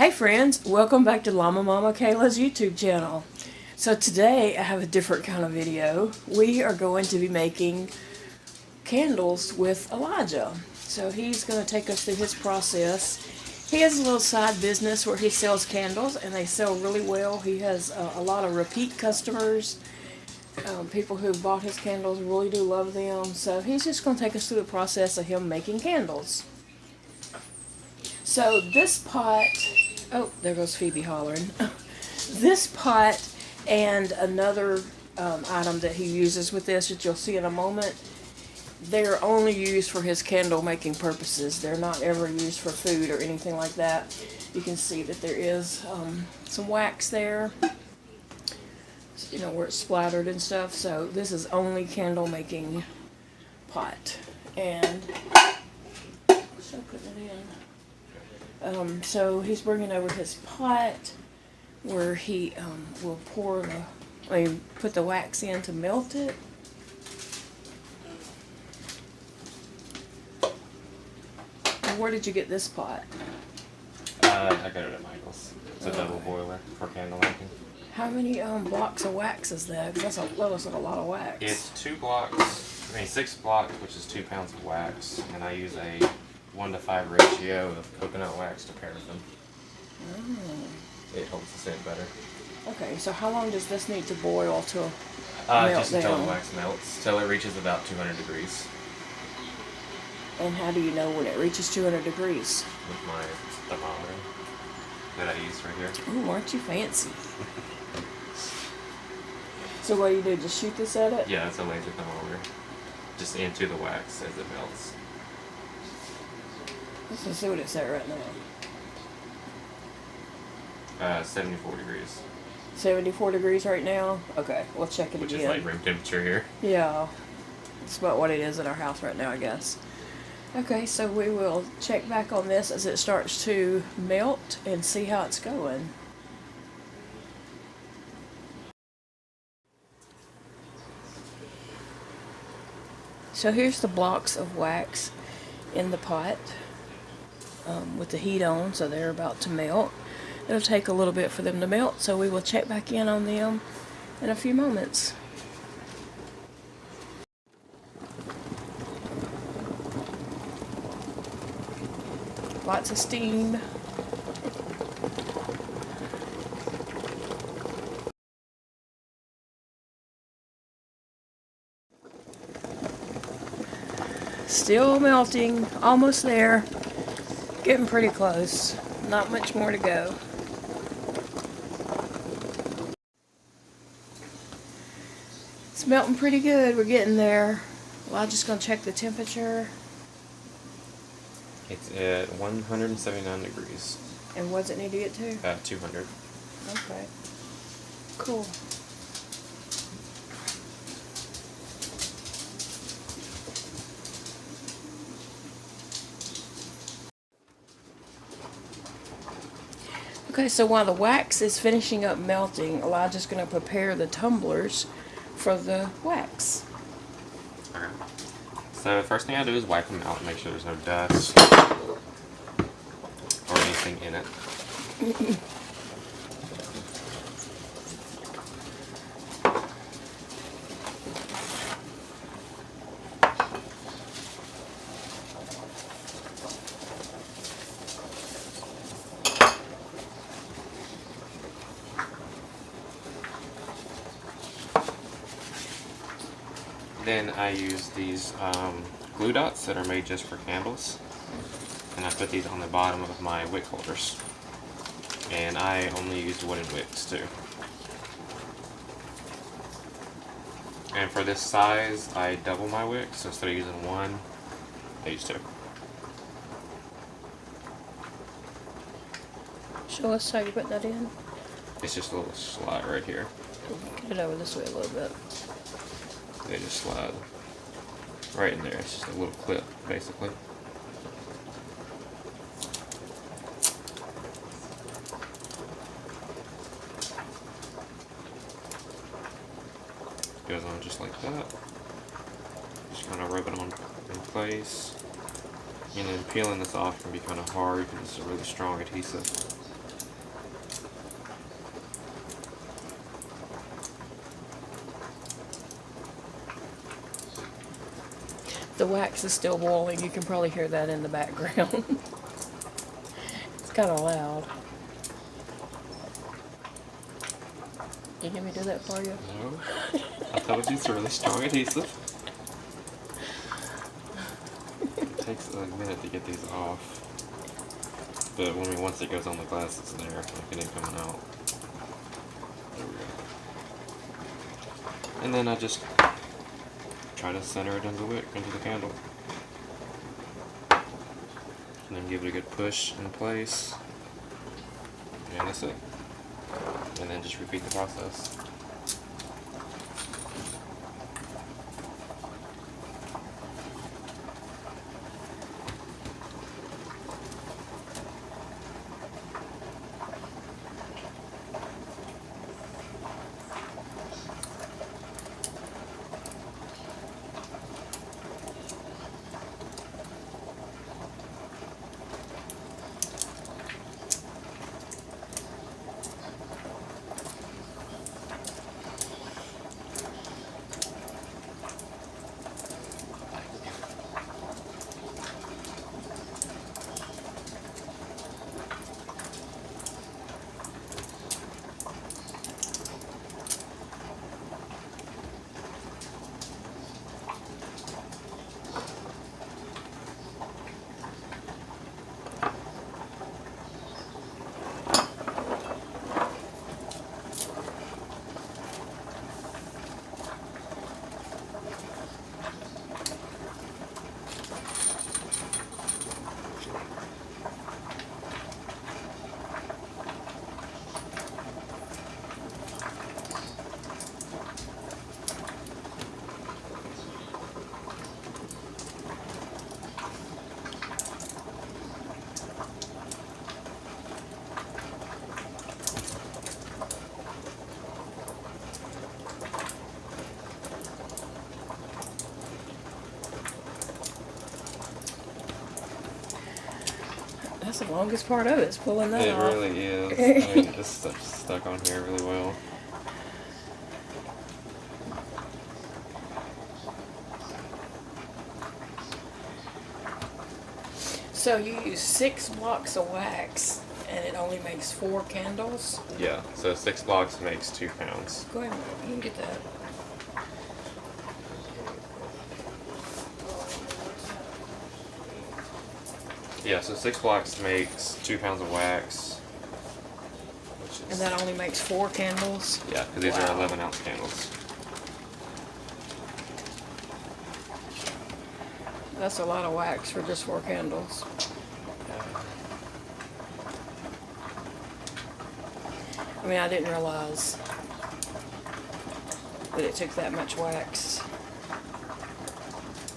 Hey friends, welcome back to LlamaMamaKayla's YouTube channel. So today I have a different kind of video. We are going to be making candles with Elijah. So he's going to take us through his process. He has a little side business where he sells candles and they sell really well. He has a lot of repeat customers. People who bought his candles really do love them. So he's just going to take us through the process of him making candles. So this pot, oh, there goes Phoebe hollering. This pot and another item that he uses with this that you'll see in a moment, they're only used for his candle making purposes. They're not ever used for food or anything like that. You can see that there is some wax there, you know, where it's splattered and stuff. So this is only candle making pot. And so putting it in. So he's bringing over his pot where he will put the wax in to melt it. And where did you get this pot? I got it at Michael's. It's a double boiler for candle making. How many blocks of wax is that? Because that looks like a lot of wax. It's 6 blocks, which is 2 pounds of wax, and I use a 1:5 ratio of coconut wax to paraffin. It holds the scent better. Okay, so how long does this need to boil to melt just until down? the wax melts, till it reaches about 200 degrees. And how do you know when it reaches 200 degrees? With my thermometer that I use right here. Ooh, aren't you fancy? So what do you do, just shoot this at it? Yeah, it's a laser thermometer. Just into the wax as it melts. Let's see what it's at right now. 74 degrees. 74 degrees right now? Okay, we'll check it again. Which is like room temperature here. Yeah. It's about what it is in our house right now, I guess. Okay, so we will check back on this as it starts to melt and see how it's going. So here's the blocks of wax in the pot with the heat on, so they're about to melt. It'll take a little bit for them to melt, so we will check back in on them in a few moments. Lots of steam. Still melting, almost there. Getting pretty close. Not much more to go. It's melting pretty good. We're getting there. Well, I'm just going to check the temperature. It's at 179 degrees. And what does it need to get to? 200. Okay. Cool. Okay, so while the wax is finishing up melting, Elijah's going to prepare the tumblers for the wax. Okay. So the first thing I do is wipe them out and make sure there's no dust or anything in it. Then I use these glue dots that are made just for candles, and I put these on the bottom of my wick holders. And I only use wooden wicks too. And for this size, I double my wicks, so instead of using one, I use 2. Show us how you put that in. It's just a little slide right here. Get it over this way a little bit. They just slide right in there. It's just a little clip, basically. Goes on just like that. Just kind of rub it on in place. And then peeling this off can be kind of hard because it's a really strong adhesive. The wax is still boiling. You can probably hear that in the background. It's kind of loud. You get me to do that for you? No. I told you it's a really strong adhesive. It takes a minute to get these off. But once it goes on the glass, it's there. Like it ain't coming out. There we go. And then I just try to center it into the wick, into the candle. And then give it a good push in place. And that's it. And then just repeat the process. That's the longest part of it, is pulling that off. It really is. I mean, this stuff's stuck on here really well. So you use 6 blocks of wax, and it only makes 4 candles? Yeah, so 6 blocks makes 2 pounds. Go ahead, you can get that. Yeah, so 6 blocks makes 2 pounds of wax. Which is, And that only makes 4 candles? yeah, because these are 11-ounce candles. That's a lot of wax for just 4 candles. I mean, I didn't realize that it took that much wax.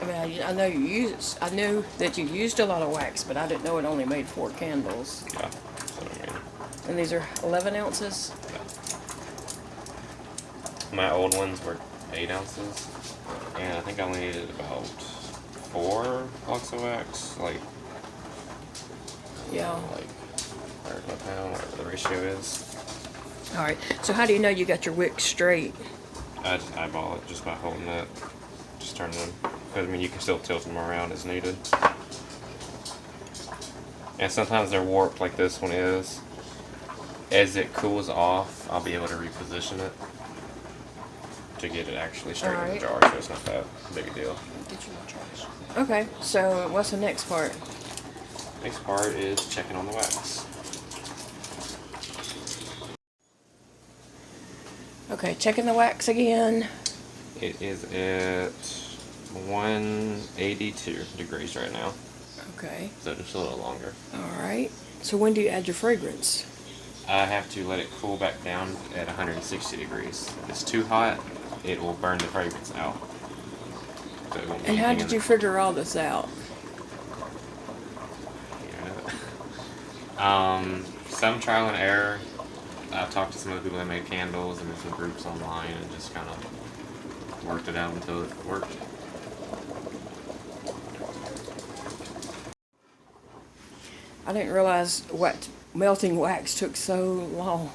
I mean, I know you use. I knew that you used a lot of wax, but I didn't know it only made 4 candles. Yeah, that's what I mean. And these are 11 ounces? Yeah. My old ones were 8 ounces, and I think I only needed about 4 blocks of wax, like Yeah. like or a pound, whatever the ratio is. All right. So how do you know you got your wick straight? I just eyeball it just by holding it, just turning them. Because I mean, you can still tilt them around as needed. And sometimes they're warped like this one is. As it cools off, I'll be able to reposition it to get it actually straight in the jar, so it's not that big a deal. Get you more trash. Okay. So what's the next part? Next part is checking on the wax. Okay, checking the wax again. It is at 182 degrees right now, Okay. so just a little longer. All right. So when do you add your fragrance? I have to let it cool back down at 160 degrees. If it's too hot, it will burn the fragrance out. So it won't be And how anything did you figure all this out? Some trial and error. I've talked to some of the people that made candles and some groups online and just kind of worked it out until it worked. I didn't realize what melting wax took so long.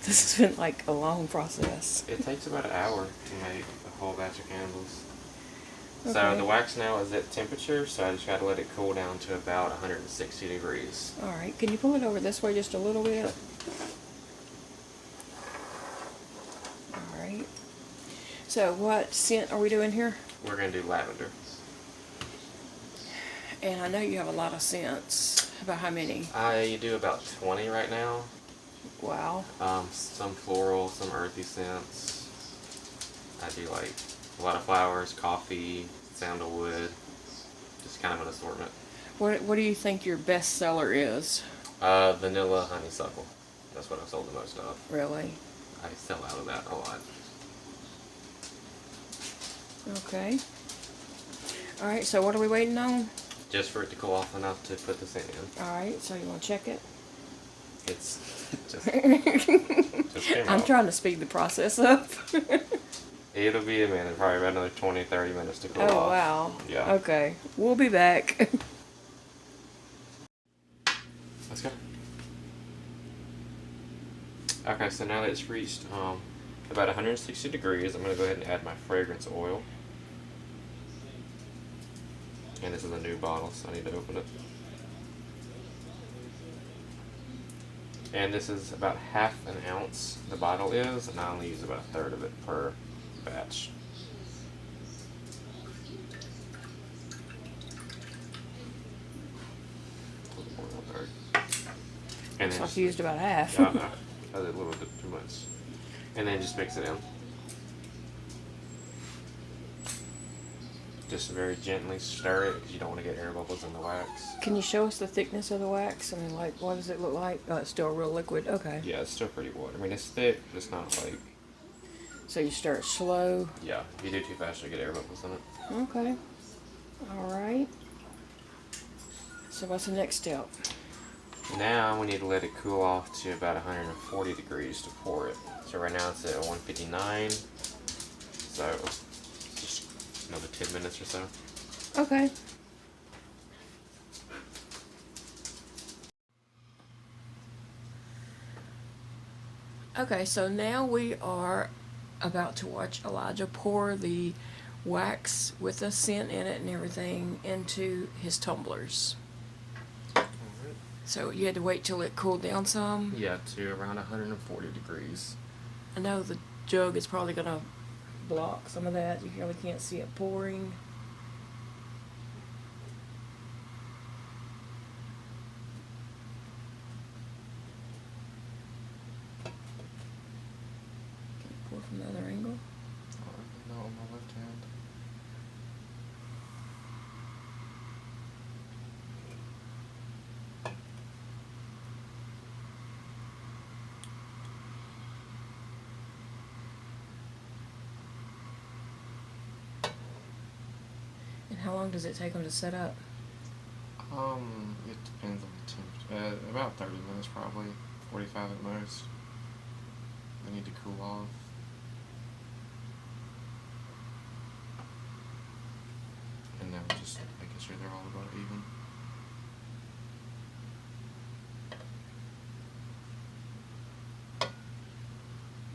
This has been like a long process. It takes about an hour to make a whole batch of candles. So Okay. the wax now is at temperature, so I just got to let it cool down to about 160 degrees. All right. Can you pull it over this way just a little bit? All right. So what scent are we doing here? We're going to do lavender. And I know you have a lot of scents. About how many? I do about 20 right now. Wow. Some floral, some earthy scents. I do like a lot of flowers, coffee, sandalwood, just kind of an assortment. What do you think your best seller is? Vanilla honeysuckle. That's what I've sold the most of. Really? I sell out of that a lot. Okay. All right. So what are we waiting on? Just for it to cool off enough to put the scent in. All right. So you want to check it? It's just came I'm out. trying to speed the process up. It'll be a minute, probably about another 20-30 minutes to cool off. Oh wow. Yeah. Okay. We'll be back. Let's go. Okay, so now that it's reached about 160 degrees, I'm going to go ahead and add my fragrance oil. And this is a new bottle, so I need to open it. And this is about half an ounce, the bottle is, and I only use about a third of it per batch. A little more than a third. And Looks then like you used about half. yeah, no, I did a little bit too much. And then just mix it in. Just very gently stir it because you don't want to get air bubbles in the wax. Can you show us the thickness of the wax? I mean, like, what does it look like? Oh, it's still real liquid. Okay. Yeah, it's still pretty water. I mean, it's thick, but it's not like... So you stir it slow. Yeah, if you do too fast, you'll get air bubbles in it. Okay. All right. So what's the next step? Now we need to let it cool off to about 140 degrees to pour it. So right now it's at 159. So just another 10 minutes or so. Okay. Okay, so now we are about to watch Elijah pour the wax with the scent in it and everything into his tumblers. So you had to wait till it cooled down some. Yeah, to around 140 degrees. I know the jug is probably going to block some of that. You really can't see it pouring. Can you pour from the other angle? No, on my left hand. And how long does it take them to set up? It depends on the temperature. About 30 minutes probably. 45 at most. They need to cool off. And then just making sure they're all about even.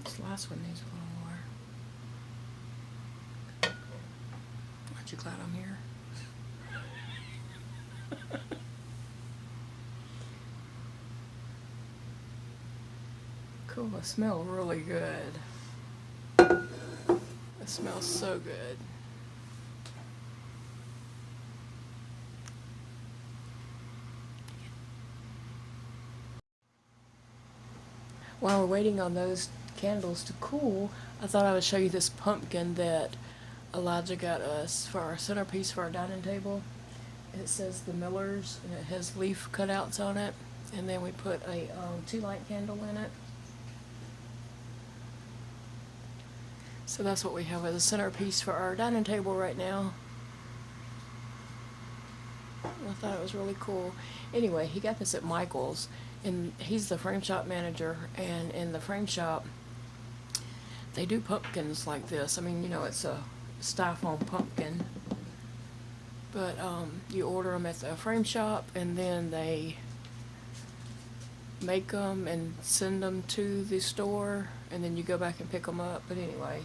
This last one needs a little more. Aren't you glad I'm here? Cool, it smells really good. It smells so good. While we're waiting on those candles to cool, I thought I would show you this pumpkin that Elijah got us for our centerpiece for our dining table. It says the Millers, and it has leaf cutouts on it. And then we put a 2-light candle in it. So that's what we have as a centerpiece for our dining table right now. I thought it was really cool. Anyway, he got this at Michael's, and he's the frame shop manager, and in the frame shop, they do pumpkins like this. I mean, you know, it's a styrofoam pumpkin, but you order them at the frame shop, and then they make them and send them to the store, and then you go back and pick them up. But anyway,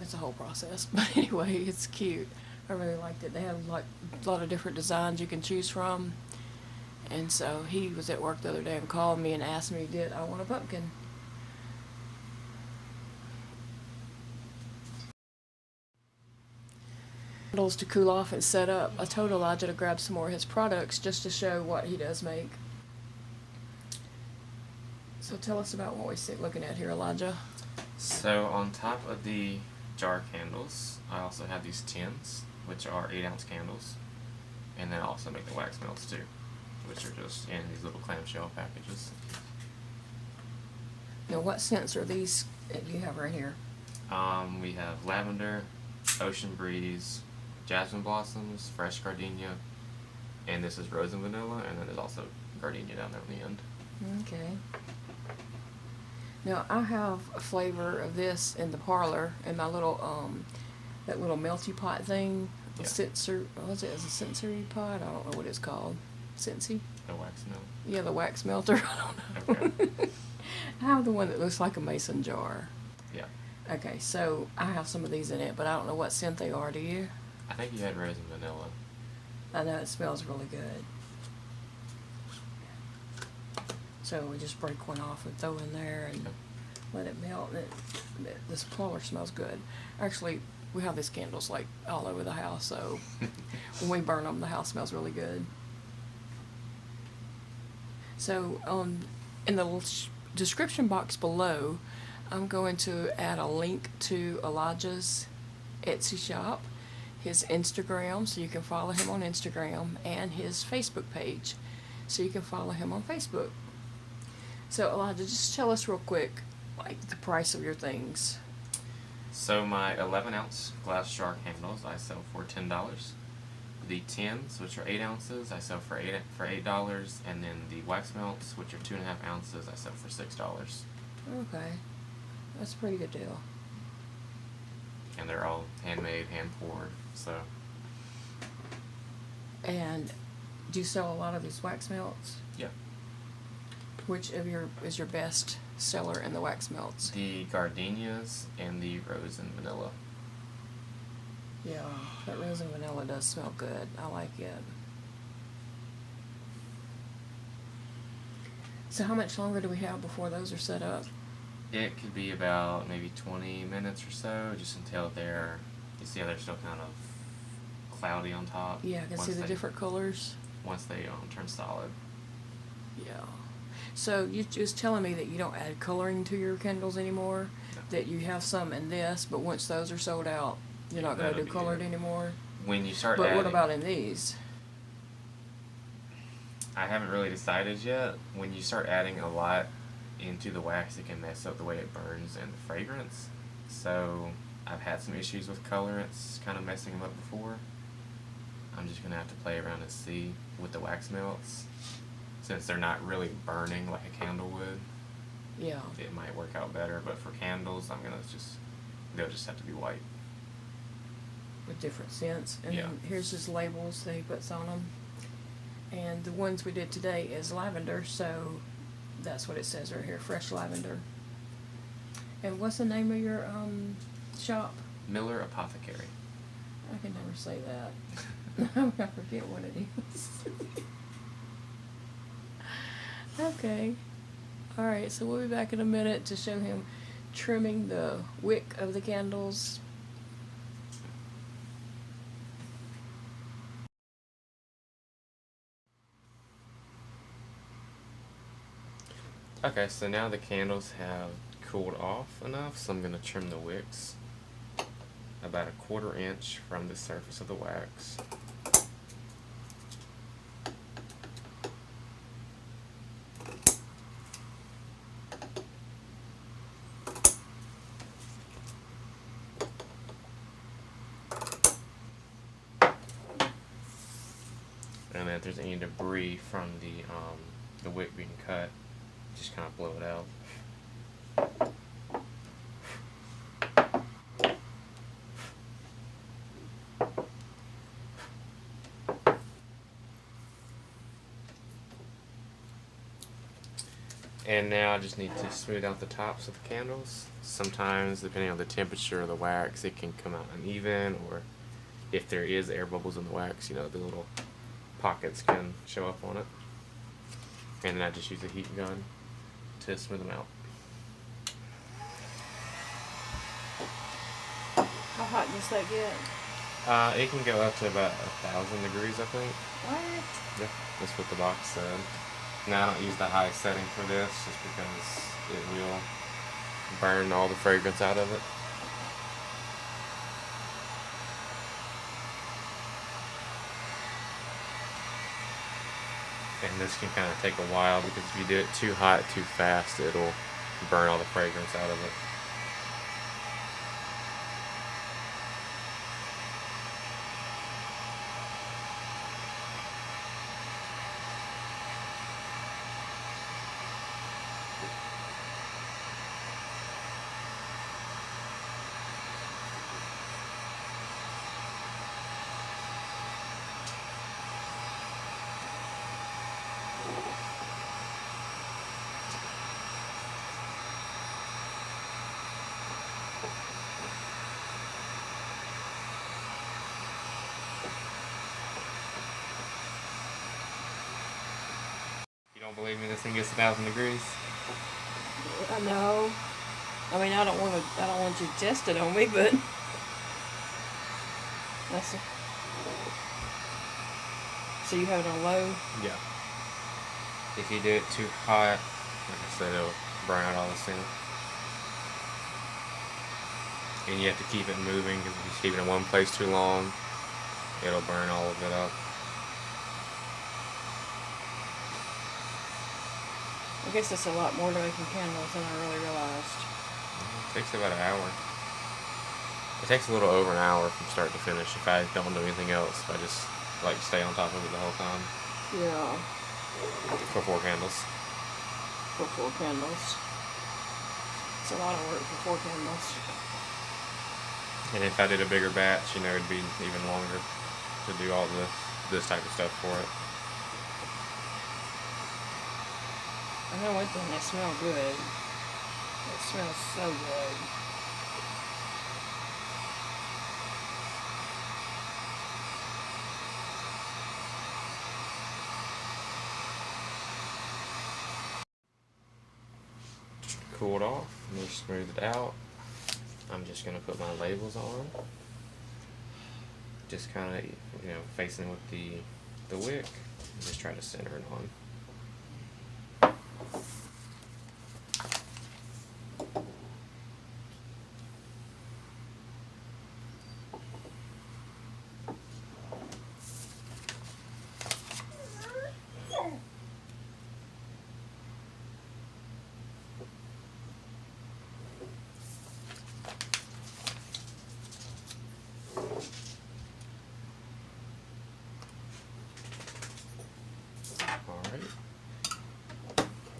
it's a whole process. But anyway, it's cute. I really liked it. They had like a lot of different designs you can choose from. And so he was at work the other day and called me and asked me, did I want a pumpkin? Candles to cool off and set up. I told Elijah to grab some more of his products just to show what he does make. So tell us about what we're looking at here, Elijah. So on top of the jar candles, I also have these tins, which are 8-ounce candles, and then I also make the wax melts too, which are just in these little clamshell packages. Now, what scents are these that you have right here? We have lavender, ocean breeze, jasmine blossoms, fresh gardenia, and this is rose and vanilla, and then there's also gardenia down there on the end. Okay. Now, I have a flavor of this in the parlor in my little, that little melty pot thing. Yeah. What's it? Is a sensory pot? I don't know what it's called. Scentsy? The wax melt. Yeah, the wax melter. I don't know. Okay. I have the one that looks like a mason jar. Yeah. Okay, so I have some of these in it, but I don't know what scent they are, do you? I think you had rose and vanilla. I know it smells really good. So we just break one off and throw in there and let it melt. And this parlor smells good. Actually, we have these candles like all over the house, so when we burn them, the house smells really good. So in the description box below, I'm going to add a link to Elijah's Etsy shop, his Instagram, so you can follow him on Instagram, and his Facebook page, so you can follow him on Facebook. So Elijah, just tell us real quick, like the price of your things. So my 11-ounce glass jar candles I sell for $10. The tins, which are 8 ounces, I sell for $8, and then the wax melts, which are 2.5 ounces, I sell for $6. Okay, that's a pretty good deal. And they're all handmade, hand poured. So. And do you sell a lot of these wax melts? Yeah. Which of is your best seller in the wax melts? The gardenias and the rose and vanilla. Yeah, that rose and vanilla does smell good. I like it. So how much longer do we have before those are set up? It could be about maybe 20 minutes or so, just until you see how they're still kind of cloudy on top. Yeah, I can see the different colors. Once they turn solid. Yeah. So you just telling me that you don't add coloring to your candles anymore? No. That you have some in this, but once those are sold out, you're not going to do colored anymore? When you start But adding, what about in these? I haven't really decided yet. When you start adding a lot into the wax, it can mess up the way it burns and the fragrance. So I've had some issues with colorants kind of messing them up before. I'm just going to have to play around and see with the wax melts. Since they're not really burning like a candle would, Yeah. it might work out better. But for candles, they'll just have to be white. With different scents. And Yeah. then here's his labels that he puts on them. And the ones we did today is lavender, so that's what it says right here, fresh lavender. And what's the name of your shop? MillerApothecary. I can never say that. I'm gonna forget what it is. Okay. Alright, so we'll be back in a minute to show him trimming the wick of the candles. Okay, so now the candles have cooled off enough, so I'm going to trim the wicks about 1/4 inch from the surface of the wax. And then if there's any debris from the wick being cut, just kind of blow it out. And now I just need to smooth out the tops of the candles. Sometimes, depending on the temperature of the wax, it can come out uneven, or if there is air bubbles in the wax, you know, the little pockets can show up on it. And then I just use a heat gun to smooth them out. How hot does that get? It can go up to about 1,000 degrees, I think. What? Yeah, that's what the box said. Now I don't use the high setting for this just because it will burn all the fragrance out of it. And this can kind of take a while because if you do it too hot too fast, it'll burn all the fragrance out of it. Don't believe me, this thing gets 1,000 degrees. I know. I mean, I don't want you to test it on me, but that's so you have it on low. Yeah. If you do it too hot, like I said, it'll burn out all the scent. And you have to keep it moving because if you keep it in one place too long, it'll burn all of it up. I guess that's a lot more to making candles than I really realized. It takes about an hour. It takes a little over an hour from start to finish if I don't do anything else. If I just like stay on top of it the whole time. Yeah. For 4 candles. For 4 candles. It's a lot of work for 4 candles. And if I did a bigger batch, you know, it'd be even longer to do all this type of stuff for it. I know one thing, they smell good. It smells so good. Cooled off, and we smooth it out. I'm just going to put my labels on. Just kind of, you know, facing with the wick. And just try to center it on.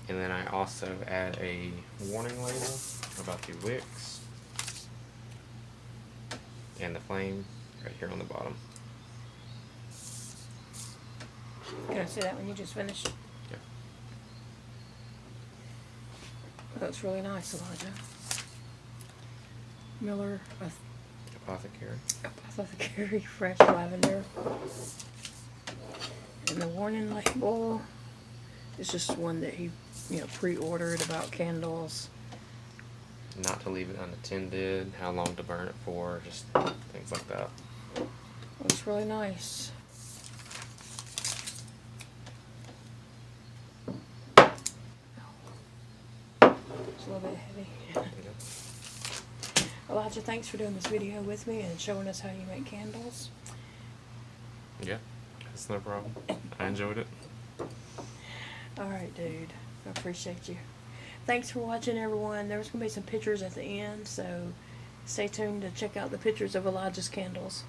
And then I also add a warning label about the wicks and the flame right here on the bottom. Can I see that when you just finished? Yeah. That's really nice, Elijah. Miller Apothecary Fresh Lavender. And the warning label is just one that he, you know, pre-ordered about candles. Not to leave it unattended, how long to burn it for, just things like that. Looks really nice. It's a little bit heavy. Elijah, thanks for doing this video with me and showing us how you make candles. Yeah, that's no problem. I enjoyed it. Alright, dude. I appreciate you. Thanks for watching, everyone. There's going to be some pictures at the end, so stay tuned to check out the pictures of Elijah's candles.